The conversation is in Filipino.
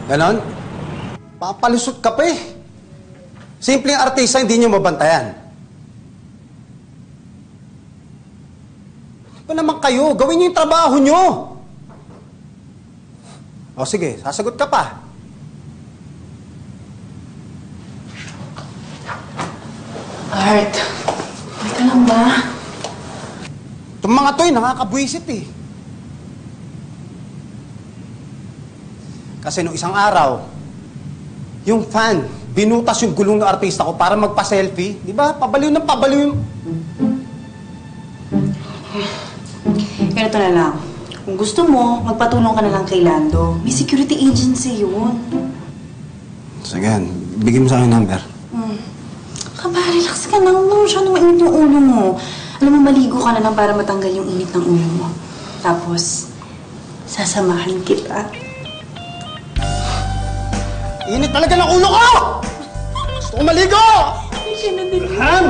Ganon? Papalusot ka pa eh. Simpleng artista, hindi nyo mabantayan. Ano naman kayo? Gawin nyo yung trabaho nyo. O sige, sasagot ka pa. Art, okay ka lang ba? Itong mga to nakakabwisit eh. Kasi nung isang araw, yung fan, binutas yung gulong ng artista ko para magpa-selfie. Di ba? Pabaliw ng pabaliw yung... Ganito na lang. Kung gusto mo, magpatulong ka na lang kay Lando. May security agency yun. Sige, bigyan mo sa akin number. Kaba, relax ka na. Huwag mo masyadong mainit yung ulo mo. Alam mo, maligo ka na lang para matanggal yung init ng ulo mo. Tapos, sasamahan kita. Init talaga ng ulo ko! Gusto ko maligo! Hindi ka na din. Han!